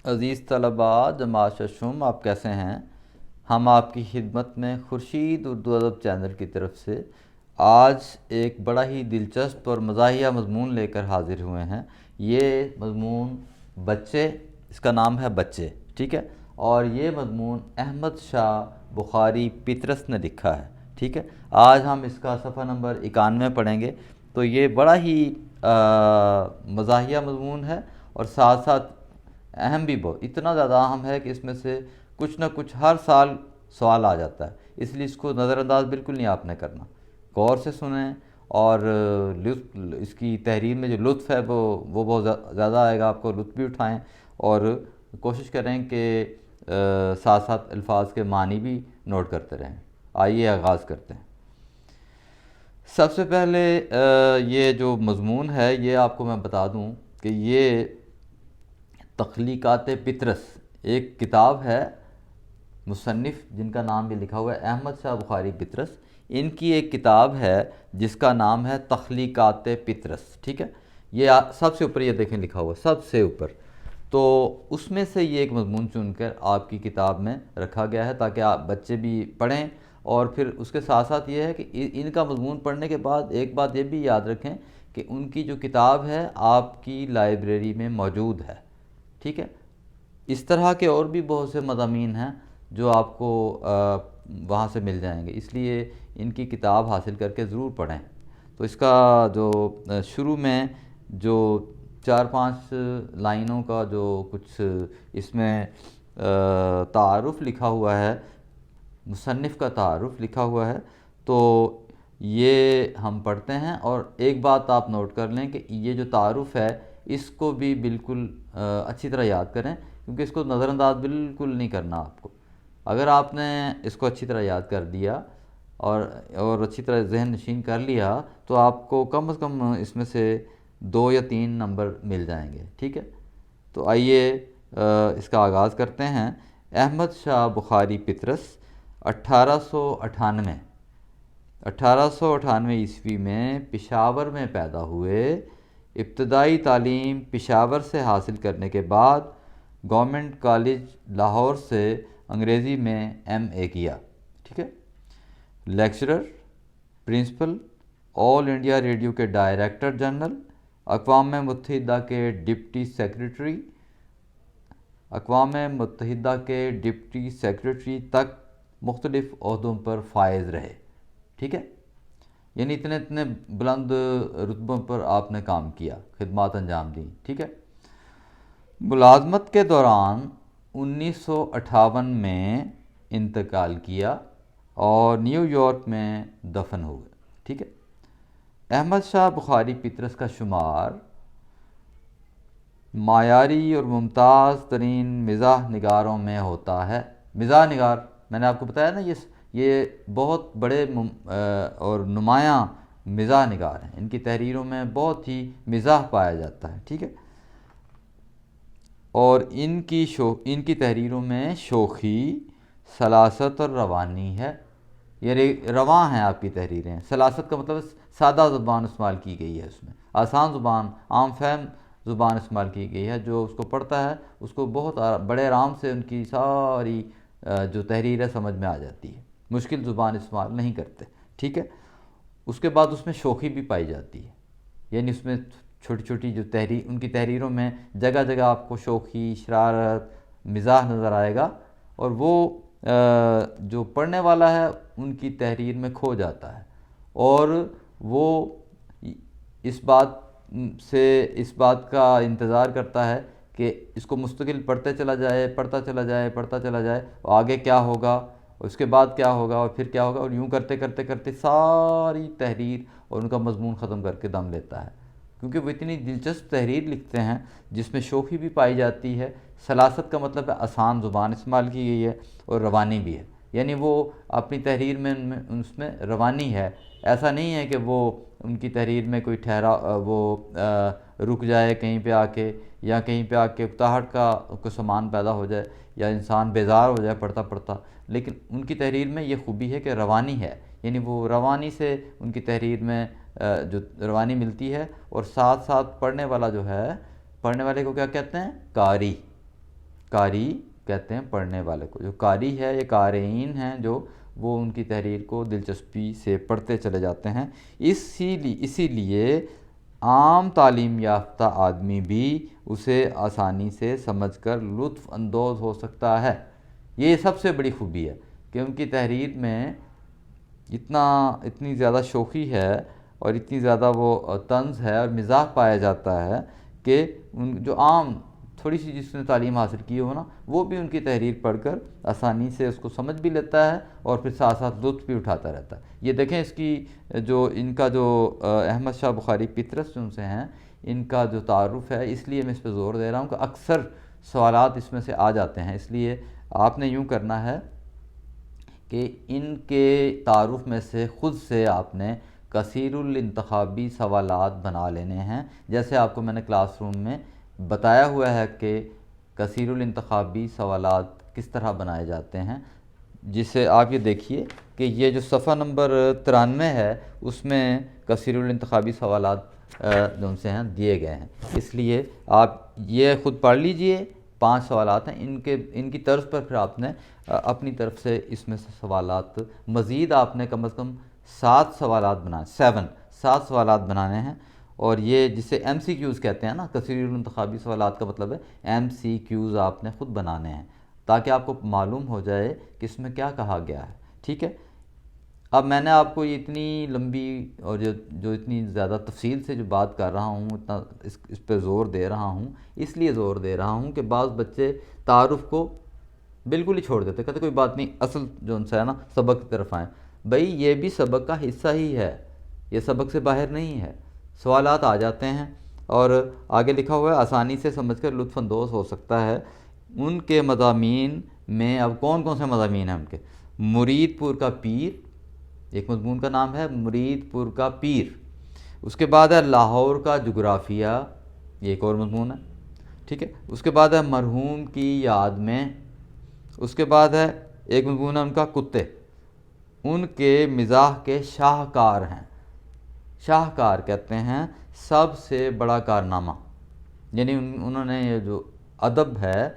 عزیز طلباء جماعت شم، آپ کیسے ہیں؟ ہم آپ کی خدمت میں خورشید اردو ادب چینل کی طرف سے آج ایک بڑا ہی دلچسپ اور مزاحیہ مضمون لے کر حاضر ہوئے ہیں۔ یہ مضمون بچے، اس کا نام ہے بچے، ٹھیک ہے؟ اور یہ مضمون احمد شاہ بخاری پطرس نے لکھا ہے، ٹھیک ہے؟ آج ہم اس کا صفحہ نمبر 91 پڑھیں گے۔ تو یہ بڑا ہی مزاحیہ مضمون ہے اور ساتھ ساتھ اہم بھی بہت، اتنا زیادہ اہم ہے کہ اس میں سے کچھ نہ کچھ ہر سال سوال آ جاتا ہے، اس لیے اس کو نظر انداز بالکل نہیں آپ نے کرنا، غور سے سنیں اور لطف، اس کی تحریر میں جو لطف ہے وہ بہت زیادہ آئے گا، آپ کو لطف بھی اٹھائیں اور کوشش کریں کہ ساتھ ساتھ الفاظ کے معنی بھی نوٹ کرتے رہیں۔ آئیے آغاز کرتے ہیں۔ سب سے پہلے یہ جو مضمون ہے یہ آپ کو میں بتا دوں کہ یہ تخلیقات پطرس ایک کتاب ہے، مصنف جن کا نام بھی لکھا ہوا ہے احمد شاہ بخاری پطرس، ان کی ایک کتاب ہے جس کا نام ہے تخلیقات پطرس، ٹھیک ہے؟ یہ سب سے اوپر یہ دیکھیں لکھا ہوا سب سے اوپر، تو اس میں سے یہ ایک مضمون چن کر آپ کی کتاب میں رکھا گیا ہے تاکہ آپ بچے بھی پڑھیں، اور پھر اس کے ساتھ ساتھ یہ ہے کہ ان کا مضمون پڑھنے کے بعد ایک بات یہ بھی یاد رکھیں کہ ان کی جو کتاب ہے آپ کی لائبریری میں موجود ہے، ٹھیک ہے؟ اس طرح کے اور بھی بہت سے مضامین ہیں جو آپ کو وہاں سے مل جائیں گے، اس لیے ان کی کتاب حاصل کر کے ضرور پڑھیں۔ تو اس کا جو شروع میں جو 4-5 لائنوں کا جو کچھ اس میں تعارف لکھا ہوا ہے، مصنف کا تعارف لکھا ہوا ہے، تو یہ ہم پڑھتے ہیں، اور ایک بات آپ نوٹ کر لیں کہ یہ جو تعارف ہے اس کو بھی بالکل اچھی طرح یاد کریں، کیونکہ اس کو نظر انداز بالکل نہیں کرنا آپ کو۔ اگر آپ نے اس کو اچھی طرح یاد کر دیا اور اچھی طرح ذہن نشین کر لیا تو آپ کو کم از کم اس میں سے 2 یا 3 نمبر مل جائیں گے، ٹھیک ہے؟ تو آئیے اس کا آغاز کرتے ہیں۔ احمد شاہ بخاری پطرس 1898 عیسوی میں پشاور میں پیدا ہوئے۔ ابتدائی تعلیم پشاور سے حاصل کرنے کے بعد گورنمنٹ کالج لاہور سے انگریزی میں ایم اے کیا، ٹھیک ہے؟ لیکچرر، پرنسپل، آل انڈیا ریڈیو کے ڈائریکٹر جنرل، اقوام متحدہ کے ڈپٹی سیکریٹری تک مختلف عہدوں پر فائز رہے، ٹھیک ہے؟ یعنی اتنے بلند رتبوں پر آپ نے کام کیا، خدمات انجام دیں، ٹھیک ہے؟ ملازمت کے دوران 1958 میں انتقال کیا اور نیو یارک میں دفن ہوئے، ٹھیک ہے؟ احمد شاہ بخاری پطرس کا شمار معیاری اور ممتاز ترین مزاح نگاروں میں ہوتا ہے۔ مزاح نگار میں نے آپ کو بتایا نا، یہ بہت بڑے اور نمایاں مزاح نگار ہیں، ان کی تحریروں میں بہت ہی مزاح پایا جاتا ہے، ٹھیک ہے؟ اور ان کی تحریروں میں شوخی، سلاست اور روانی ہے، یہ رواں ہیں آپ کی تحریریں۔ سلاست کا مطلب سادہ زبان استعمال کی گئی ہے، اس میں آسان زبان، عام فہم زبان استعمال کی گئی ہے، جو اس کو پڑھتا ہے اس کو بہت بڑے آرام سے ان کی ساری جو تحریر ہے سمجھ میں آ جاتی ہے، مشکل زبان استعمال نہیں کرتے، ٹھیک ہے؟ اس کے بعد اس میں شوخی بھی پائی جاتی ہے، یعنی اس میں چھوٹی چھوٹی جو ان کی تحریروں میں جگہ جگہ آپ کو شوخی، شرارت، مزاح نظر آئے گا، اور وہ جو پڑھنے والا ہے ان کی تحریر میں کھو جاتا ہے، اور وہ اس بات کا انتظار کرتا ہے کہ اس کو مستقل پڑھتا چلا جائے، آگے کیا ہوگا، اس کے بعد کیا ہوگا، اور پھر کیا ہوگا، اور یوں کرتے کرتے کرتے ساری تحریر اور ان کا مضمون ختم کر کے دم لیتا ہے، کیونکہ وہ اتنی دلچسپ تحریر لکھتے ہیں جس میں شوخی بھی پائی جاتی ہے، سلاست کا مطلب ہے آسان زبان استعمال کی گئی ہے، اور روانی بھی ہے، یعنی وہ اپنی تحریر میں اس میں روانی ہے، ایسا نہیں ہے کہ وہ ان کی تحریر میں کوئی رک جائے کہیں پہ آ کے، یا کہیں پہ آ کے اکتاہٹ کا سامان پیدا ہو جائے، یا انسان بیزار ہو جائے پڑھتا پڑھتا، لیکن ان کی تحریر میں یہ خوبی ہے کہ روانی ہے، یعنی وہ روانی سے ان کی تحریر میں جو روانی ملتی ہے، اور ساتھ ساتھ پڑھنے والے کو کیا کہتے ہیں؟ قاری، قاری کہتے ہیں پڑھنے والے کو، جو قاری ہے یہ قارئین ہیں جو وہ ان کی تحریر کو دلچسپی سے پڑھتے چلے جاتے ہیں۔ اسی لیے عام تعلیم یافتہ آدمی بھی اسے آسانی سے سمجھ کر لطف اندوز ہو سکتا ہے۔ یہ سب سے بڑی خوبی ہے کہ ان کی تحریر میں اتنی زیادہ شوخی ہے اور اتنی زیادہ وہ طنز ہے اور مزاح پایا جاتا ہے کہ جو عام تھوڑی سی جس نے تعلیم حاصل کی ہو نا، وہ بھی ان کی تحریر پڑھ کر آسانی سے اس کو سمجھ بھی لیتا ہے اور پھر ساتھ ساتھ لطف بھی اٹھاتا رہتا ہے۔ یہ دیکھیں اس کی ان کا جو احمد شاہ بخاری پطرس جو ان سے ہیں، ان کا جو تعارف ہے، اس لیے میں اس پہ زور دے رہا ہوں کہ اکثر سوالات اس میں سے آ جاتے ہیں۔ اس لیے آپ نے یوں کرنا ہے کہ ان کے تعارف میں سے خود سے آپ نے کثیر الانتخابی سوالات بنا لینے ہیں، جیسے آپ کو میں نے کلاس روم میں بتایا ہوا ہے کہ کثیر الانتخابی سوالات کس طرح بنائے جاتے ہیں، جسے آپ یہ دیکھیے کہ یہ جو صفحہ نمبر 93 ہے اس میں کثیر الانتخابی سوالات جو ان سے ہیں دیے گئے ہیں۔ اس لیے آپ یہ خود پڑھ لیجئے، 5 سوالات ہیں، ان کی طرز پر پھر آپ نے اپنی طرف سے اس میں سے سوالات مزید آپ نے کم از کم 7 سوالات بنائے، 7 سوالات بنانے ہیں۔ اور یہ جسے ایم سی کیوز کہتے ہیں نا، کثیر الانتخابی سوالات کا مطلب ہے ایم سی کیوز آپ نے خود بنانے ہیں تاکہ آپ کو معلوم ہو جائے کہ اس میں کیا کہا گیا ہے، ٹھیک ہے۔ اب میں نے آپ کو یہ اتنی لمبی اور جو اتنی زیادہ تفصیل سے جو بات کر رہا ہوں، اتنا اس پہ زور دے رہا ہوں، اس لیے زور دے رہا ہوں کہ بعض بچے تعارف کو بالکل ہی چھوڑ دیتے، کہتے کوئی بات نہیں، اصل جو ان سے ہے نا سبق کی طرف آئیں۔ بھئی یہ بھی سبق کا حصہ ہی ہے، یہ سبق سے باہر نہیں ہے۔ سوالات آ جاتے ہیں اور آگے لکھا ہوا ہے آسانی سے سمجھ کر لطف اندوز ہو سکتا ہے۔ ان کے مضامین میں اب کون کون سے مضامین ہیں ان کے؟ مرید پور کا پیر، ایک مضمون کا نام ہے مرید پور کا پیر۔ اس کے بعد ہے لاہور کا جغرافیہ، یہ ایک اور مضمون ہے، ٹھیک ہے۔ اس کے بعد ہے مرحوم کی یاد میں۔ اس کے بعد ہے ایک مضمون ہے ان کا کتے، ان کے مزاح کے شاہکار ہیں۔ شاہکار کہتے ہیں سب سے بڑا کارنامہ، یعنی انہوں نے یہ جو ادب ہے،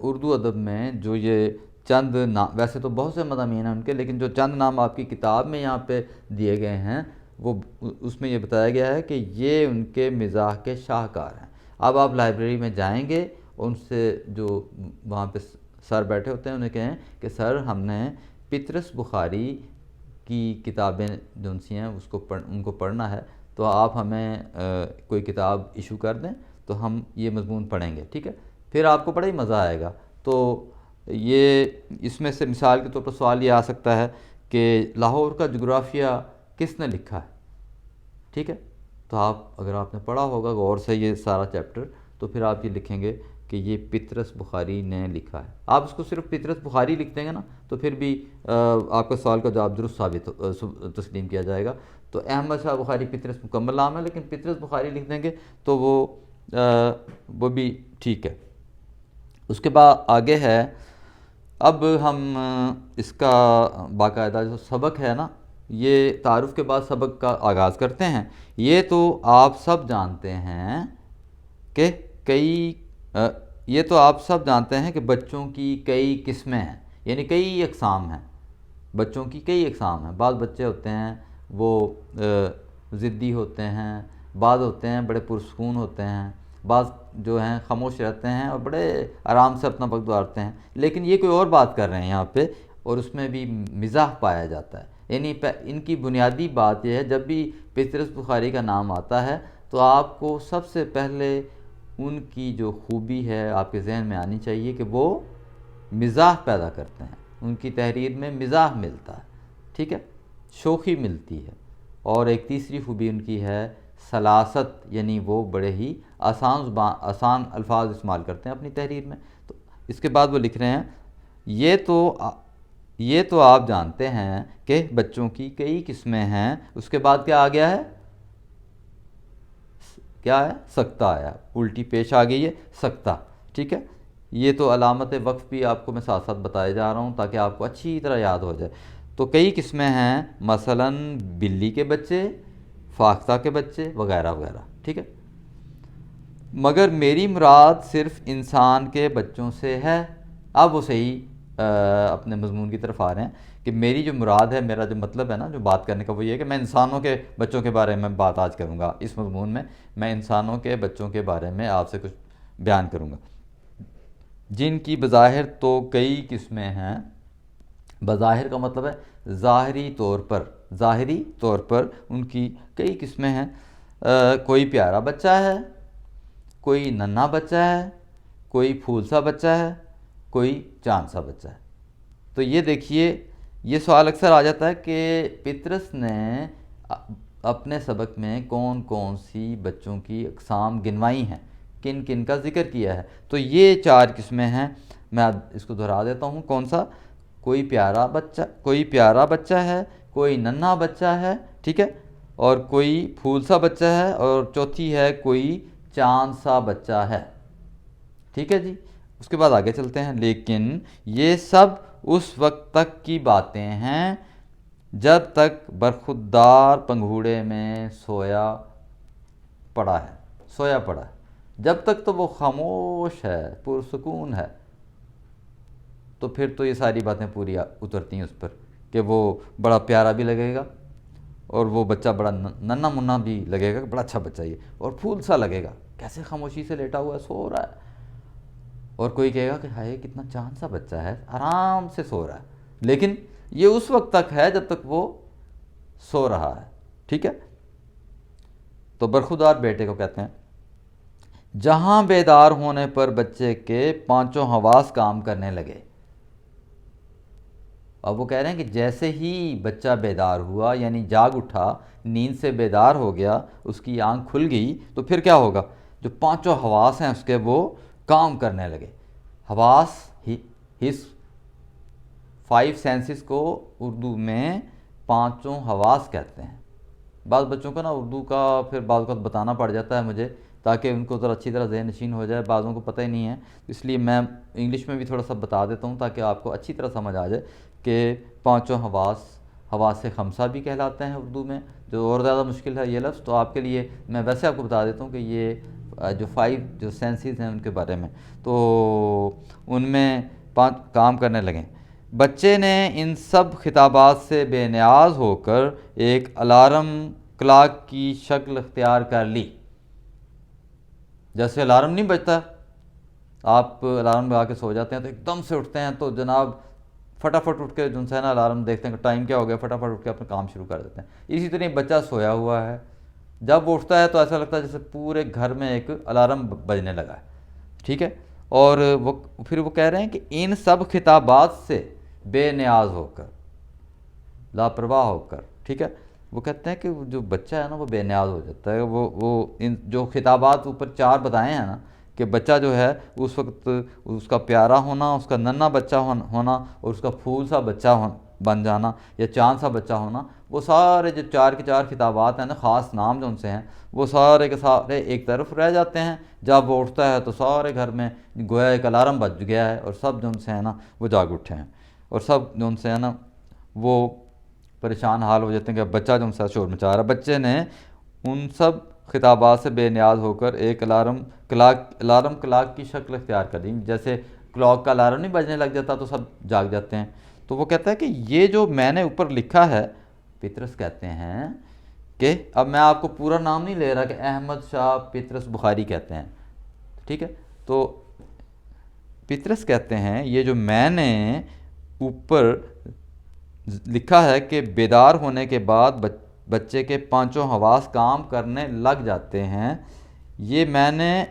اردو ادب میں جو یہ چند نام، ویسے تو بہت سے مضامین ہیں ان کے، لیکن جو چند نام آپ کی کتاب میں یہاں پہ دیے گئے ہیں وہ اس میں یہ بتایا گیا ہے کہ یہ ان کے مزاح کے شاہکار ہیں۔ اب آپ لائبریری میں جائیں گے، ان سے جو وہاں پہ سر بیٹھے ہوتے ہیں انہیں کہیں کہ سر ہم نے پطرس بخاری کی کتابیں جو سی ہیں ان کو پڑھنا ہے، تو آپ ہمیں کوئی کتاب ایشو کر دیں تو ہم یہ مضمون پڑھیں گے، ٹھیک ہے۔ پھر آپ کو بڑا ہی مزہ آئے گا۔ تو یہ اس میں سے مثال کے طور پر سوال یہ آ سکتا ہے کہ لاہور کا جغرافیہ کس نے لکھا ہے، ٹھیک ہے۔ تو اگر آپ نے پڑھا ہوگا غور سے یہ سارا چیپٹر، تو پھر آپ یہ لکھیں گے کہ یہ پطرس بخاری نے لکھا ہے۔ آپ اس کو صرف پطرس بخاری لکھ دیں گے نا تو پھر بھی آپ کا سوال کا جواب درست تسلیم کیا جائے گا۔ تو احمد شاہ بخاری پطرس مکمل نام ہے، لیکن پطرس بخاری لکھ دیں گے تو وہ بھی ٹھیک ہے۔ اس کے بعد آگے ہے، اب ہم اس کا باقاعدہ جو سبق ہے نا، یہ تعارف کے بعد سبق کا آغاز کرتے ہیں۔ یہ تو آپ سب جانتے ہیں کہ بچوں کی کئی قسمیں ہیں، یعنی کئی اقسام ہیں، بچوں کی کئی اقسام ہیں۔ بعض بچے ہوتے ہیں وہ ضدی ہوتے ہیں، بعض ہوتے ہیں بڑے پرسکون ہوتے ہیں، بعض جو ہیں خاموش رہتے ہیں اور بڑے آرام سے اپنا وقت گزارتے ہیں۔ لیکن یہ کوئی اور بات کر رہے ہیں یہاں پہ، اور اس میں بھی مزاح پایا جاتا ہے۔ یعنی ان کی بنیادی بات یہ ہے، جب بھی پطرس بخاری کا نام آتا ہے تو آپ کو سب سے پہلے ان کی جو خوبی ہے آپ کے ذہن میں آنی چاہیے کہ وہ مزاح پیدا کرتے ہیں، ان کی تحریر میں مزاح ملتا ہے، ٹھیک ہے، شوخی ملتی ہے۔ اور ایک تیسری خوبی ان کی ہے سلاست، یعنی وہ بڑے ہی آسان الفاظ استعمال کرتے ہیں اپنی تحریر میں۔ تو اس کے بعد وہ لکھ رہے ہیں، یہ تو آپ جانتے ہیں کہ بچوں کی کئی قسمیں ہیں۔ اس کے بعد کیا آ گیا ہے؟ کیا ہے؟ سکتہ آیا، الٹی پیش آ گئی ہے، سکتہ، ٹھیک ہے۔ یہ تو علامت وقف بھی آپ کو میں ساتھ ساتھ بتائے جا رہا ہوں تاکہ آپ کو اچھی طرح یاد ہو جائے۔ تو کئی قسمیں ہیں، مثلاً بلی کے بچے، فاختہ کے بچے وغیرہ وغیرہ، ٹھیک ہے۔ مگر میری مراد صرف انسان کے بچوں سے ہے۔ اب وہ صحیح اپنے مضمون کی طرف آ رہے ہیں کہ میری جو مراد ہے، میرا جو مطلب ہے نا جو بات کرنے کا، وہ یہ ہے کہ میں انسانوں کے بچوں کے بارے میں بات آج کروں گا۔ اس مضمون میں انسانوں کے بچوں کے بارے میں آپ سے کچھ بیان کروں گا، جن کی بظاہر تو کئی قسمیں ہیں۔ بظاہر کا مطلب ہے ظاہری طور پر ان کی کئی قسمیں ہیں۔ کوئی پیارا بچہ ہے، کوئی ننھا بچہ ہے، کوئی پھول سا بچہ ہے، کوئی چاند سا بچہ ہے۔ تو یہ دیکھیے، یہ سوال اکثر آ جاتا ہے کہ پطرس نے اپنے سبق میں کون کون سی بچوں کی اقسام گنوائی ہیں، کن کن کا ذکر کیا ہے۔ تو یہ 4 قسمیں ہیں، میں اس کو دہرا دیتا ہوں۔ کون سا؟ کوئی پیارا بچہ ہے، کوئی ننھا بچہ ہے، ٹھیک ہے، اور کوئی پھول سا بچہ ہے، اور چوتھی ہے کوئی چاند سا بچہ ہے، ٹھیک ہے جی۔ اس کے بعد آگے چلتے ہیں۔ لیکن یہ سب اس وقت تک کی باتیں ہیں جب تک برخوردار پنگھوڑے میں سویا پڑا ہے۔ جب تک تو وہ خاموش ہے، پرسکون ہے، تو پھر تو یہ ساری باتیں پوری اترتی ہیں اس پر کہ وہ بڑا پیارا بھی لگے گا، اور وہ بچہ بڑا ننھا منھا بھی لگے گا، بڑا اچھا بچہ یہ، اور پھول سا لگے گا، کیسے خاموشی سے لیٹا ہوا ہے، سو رہا ہے۔ اور کوئی کہے گا کہ ہائے کتنا چاند سا بچہ ہے، آرام سے سو رہا ہے۔ لیکن یہ اس وقت تک ہے جب تک وہ سو رہا ہے، ٹھیک ہے۔ تو برخوردار بیٹے کو کہتے ہیں۔ جہاں بیدار ہونے پر بچے کے 5 حواس کام کرنے لگے۔ اب وہ کہہ رہے ہیں کہ جیسے ہی بچہ بیدار ہوا، یعنی جاگ اٹھا، نیند سے بیدار ہو گیا، اس کی آنکھ کھل گئی، تو پھر کیا ہوگا؟ جو 5 حواس ہیں اس کے، وہ کام کرنے لگے۔ حواس، حس، 5 سینسز کو اردو میں 5 حواس کہتے ہیں۔ بعض بچوں کو نا اردو کا پھر بعض وقت بتانا پڑ جاتا ہے مجھے، تاکہ ان کو ذرا اچھی طرح ذہن نشین ہو جائے۔ بعضوں کو پتہ ہی نہیں ہے، اس لیے میں انگلش میں بھی تھوڑا سا بتا دیتا ہوں تاکہ آپ کو اچھی طرح سمجھ آ جائے کہ 5 حواس خمسہ بھی کہلاتے ہیں اردو میں، جو اور زیادہ مشکل ہے یہ لفظ، تو آپ کے لیے میں ویسے آپ کو بتا دیتا ہوں کہ یہ جو 5 جو سینسز ہیں ان کے بارے میں، تو ان میں 5 کام کرنے لگیں۔ بچے نے ان سب خطابات سے بے نیاز ہو کر ایک الارم کلاک کی شکل اختیار کر لی۔ جیسے الارم نہیں بجتا، آپ الارم لگا کے سو جاتے ہیں تو ایک دم سے اٹھتے ہیں، تو جناب فٹافٹ اٹھ کے جو ہے نا الارم دیکھتے ہیں کہ ٹائم کیا ہو گیا، فٹافٹ اٹھ کے اپنا کام شروع کر دیتے ہیں۔ اسی طرح بچہ سویا ہوا ہے، جب وہ اٹھتا ہے تو ایسا لگتا ہے جیسے پورے گھر میں ایک الارم بجنے لگا ہے، ٹھیک ہے۔ اور پھر وہ کہہ رہے ہیں کہ ان سب خطابات سے بے نیاز ہو کر، لاپرواہ ہو کر، ٹھیک ہے، وہ کہتے ہیں کہ جو بچہ ہے نا وہ بے نیاز ہو جاتا ہے۔ وہ ان جو خطابات اوپر 4 بتائے ہیں نا، کہ بچہ جو ہے اس وقت اس کا پیارا ہونا، اس کا ننھا بچہ ہونا، اور اس کا پھول سا بچہ بن جانا، یا چاند سا بچہ ہونا، وہ سارے جو 4 کے 4 خطابات ہیں نا، خاص نام جو ان سے ہیں، وہ سارے کے سارے ایک طرف رہ جاتے ہیں۔ جب وہ اٹھتا ہے تو سارے گھر میں گویا ایک الارم بج گیا ہے، اور سب جو ان سے ہیں نا وہ جاگ اٹھے ہیں، اور سب جو ان سے ہیں نا وہ پریشان حال ہو جاتے ہیں کہ بچہ جو ان سے شور مچا رہا ہے۔ بچے نے ان سب خطابات سے بے نیاز ہو کر ایک الارم کلاک کی شکل اختیار کر دی۔ جیسے کلاک کا الارم نہیں بجنے لگ جاتا تو سب جاگ جاتے ہیں۔ تو وہ کہتا ہے کہ یہ جو میں نے اوپر لکھا ہے، پطرس کہتے ہیں کہ اب میں آپ کو پورا نام نہیں لے رہا کہ احمد شاہ پطرس بخاری کہتے ہیں، ٹھیک ہے، تو پطرس کہتے ہیں یہ جو میں نے اوپر لکھا ہے کہ بیدار ہونے کے بعد بچے کے 5 حواس کام کرنے لگ جاتے ہیں، یہ میں نے